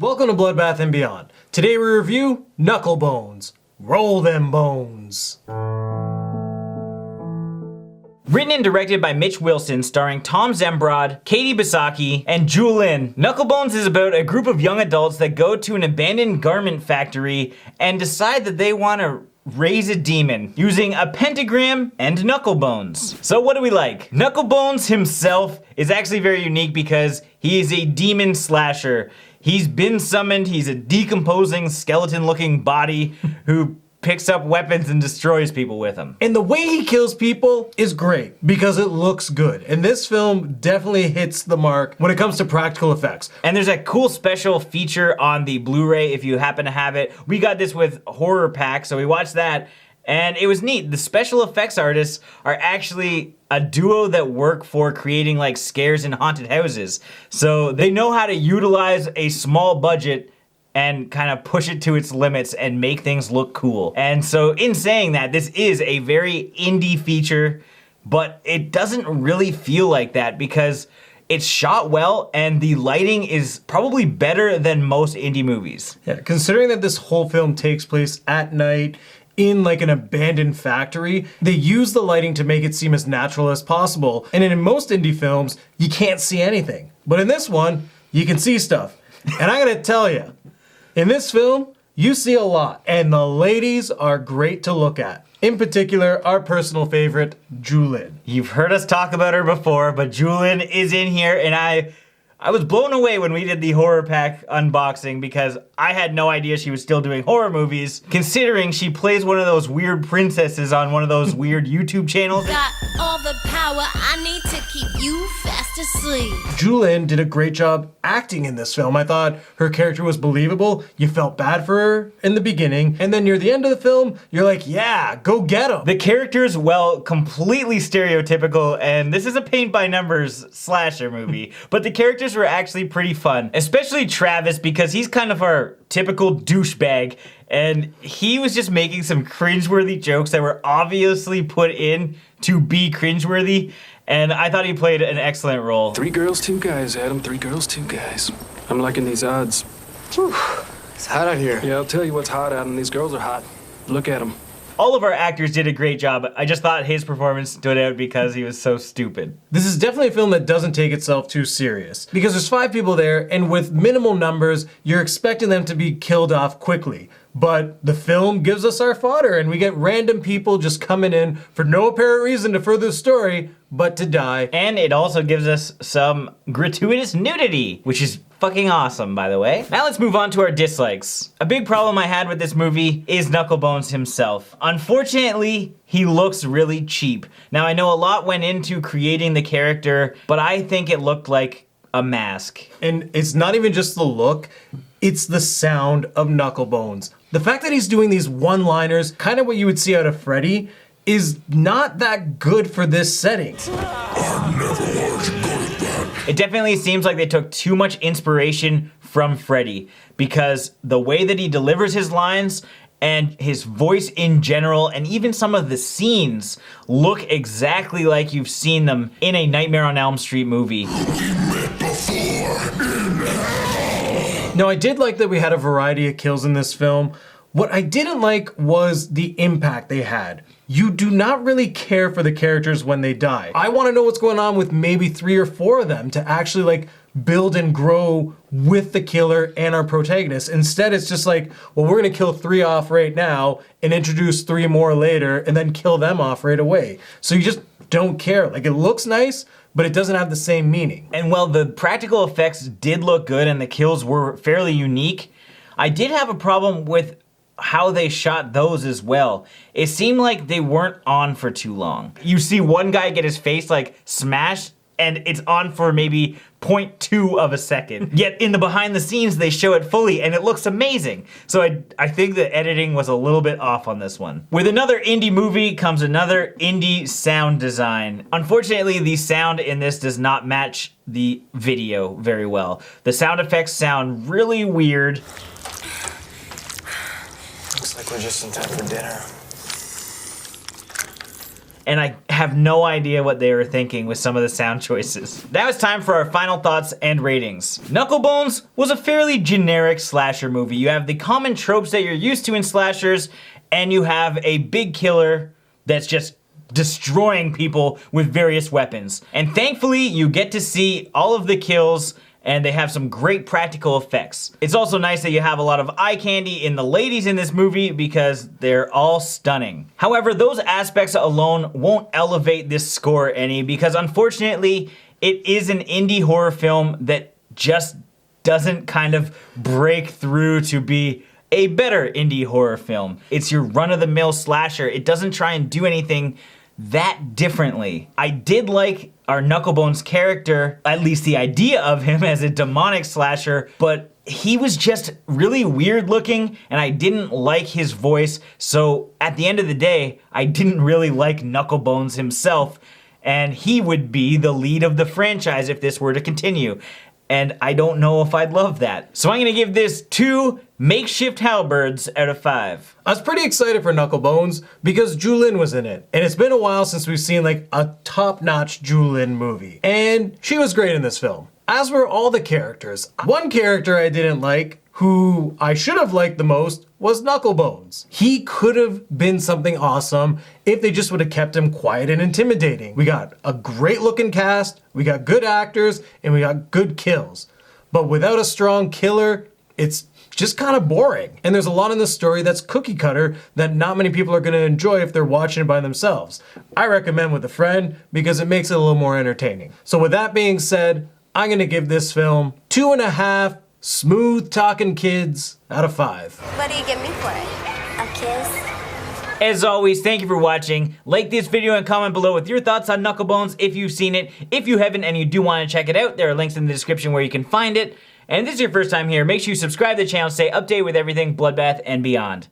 Welcome to Bloodbath and Beyond. Today we review Knucklebones. Roll them bones. Written and directed by Mitch Wilson, starring Tom Zembrod, Katie Bosacki, and Julin. Knucklebones is about a group of young adults that go to an abandoned garment factory and decide that they want to raise a demon using a pentagram and knucklebones. So what do we like? Knucklebones himself is actually very unique because he is a demon slasher. He's been summoned, he's a decomposing skeleton-looking body who picks up weapons and destroys people with them. And the way he kills people is great because it looks good. And this film definitely hits the mark when it comes to practical effects. And there's a cool special feature on the Blu-ray if you happen to have it. We got this with Horror Pack, so we watched that. And it was neat. The special effects artists are actually a duo that work for creating like scares in haunted houses. So they know how to utilize a small budget and kind of push it to its limits and make things look cool. And so in saying that, this is a very indie feature, but it doesn't really feel like that because it's shot well and the lighting is probably better than most indie movies. Yeah, considering that this whole film takes place at night, in like an abandoned factory, they use the lighting to make it seem as natural as possible. And in most indie films, you can't see anything. But in this one, you can see stuff. And I gotta tell you, in this film, you see a lot. And the ladies are great to look at. In particular, our personal favorite, Julin. You've heard us talk about her before, but Julin is in here and I was blown away when we did the Horror Pack unboxing because I had no idea she was still doing horror movies, considering she plays one of those weird princesses on one of those weird YouTube channels. Got all the power I need to keep you fast asleep. Julin did a great job acting in this film. I thought her character was believable. You felt bad for her in the beginning, and then near the end of the film, you're like, yeah, go get him. The characters, well, completely stereotypical, and this is a paint-by-numbers slasher movie, but the characters were actually pretty fun, especially Travis because he's kind of our typical douchebag, and he was just making some cringeworthy jokes that were obviously put in to be cringeworthy, and I thought he played an excellent role. 3 girls, 2 guys, Adam. 3 girls, 2 guys. I'm liking these odds. Whew. It's hot out here. Yeah, I'll tell you what's hot, Adam. These girls are hot. Look at them. All of our actors did a great job. I just thought his performance stood out because he was so stupid. This is definitely a film that doesn't take itself too serious because there's 5 people there, and with minimal numbers, you're expecting them to be killed off quickly. But the film gives us our fodder, and we get random people just coming in for no apparent reason to further the story, but to die. And it also gives us some gratuitous nudity, which is fucking awesome, by the way. Now let's move on to our dislikes. A big problem I had with this movie is Knucklebones himself. Unfortunately, he looks really cheap. Now I know a lot went into creating the character, but I think it looked like a mask. And it's not even just the look, it's the sound of Knucklebones. The fact that he's doing these one-liners, kind of what you would see out of Freddy, is not that good for this setting. It definitely seems like they took too much inspiration from Freddy because the way that he delivers his lines and his voice in general and even some of the scenes look exactly like you've seen them in a Nightmare on Elm Street movie. Now, I did like that we had a variety of kills in this film. What I didn't like was the impact they had. You do not really care for the characters when they die. I want to know what's going on with maybe 3 or 4 of them to actually like build and grow with the killer and our protagonist. Instead, it's just like, well, we're gonna kill 3 off right now and introduce 3 more later and then kill them off right away. So you just don't care. Like, it looks nice, but it doesn't have the same meaning. And while the practical effects did look good and the kills were fairly unique, I did have a problem with how they shot those as well. It seemed like they weren't on for too long. You see one guy get his face like smashed and it's on for maybe 0.2 of a second. Yet in the behind the scenes, they show it fully and it looks amazing. So I think the editing was a little bit off on this one. With another indie movie comes another indie sound design. Unfortunately, the sound in this does not match the video very well. The sound effects sound really weird. Looks like we're just in time for dinner. and I have no idea what they were thinking with some of the sound choices. Now it's time for our final thoughts and ratings. Knucklebones was a fairly generic slasher movie. You have the common tropes that you're used to in slashers, and you have a big killer that's just destroying people with various weapons. And thankfully, you get to see all of the kills, and they have some great practical effects. It's also nice that you have a lot of eye candy in the ladies in this movie because they're all stunning. However, those aspects alone won't elevate this score any because unfortunately, it is an indie horror film that just doesn't kind of break through to be a better indie horror film. It's your run-of-the-mill slasher. It doesn't try and do anything that differently. I did like our Knucklebones character, at least the idea of him as a demonic slasher, but he was just really weird looking and I didn't like his voice. So at the end of the day, I didn't really like Knucklebones himself, and he would be the lead of the franchise if this were to continue. And I don't know if I'd love that. So I'm gonna give this 2 makeshift halberds out of 5. I was pretty excited for Knucklebones because Julin was in it. And it's been a while since we've seen like a top-notch Julin movie. And she was great in this film. As were all the characters. One character I didn't like, who I should have liked the most, was Knucklebones. He could have been something awesome if they just would have kept him quiet and intimidating. We got a great looking cast, we got good actors, and we got good kills. But without a strong killer, it's just kind of boring. And there's a lot in the story that's cookie cutter that not many people are gonna enjoy if they're watching it by themselves. I recommend with a friend because it makes it a little more entertaining. So with that being said, I'm gonna give this film 2.5 smooth talking kids out of 5. What do you give me for it? A kiss? As always, thank you for watching. Like this video and comment below with your thoughts on Knucklebones if you've seen it. If you haven't and you do want to check it out, there are links in the description where you can find it. And if this is your first time here, make sure you subscribe to the channel, stay updated with everything Bloodbath and beyond.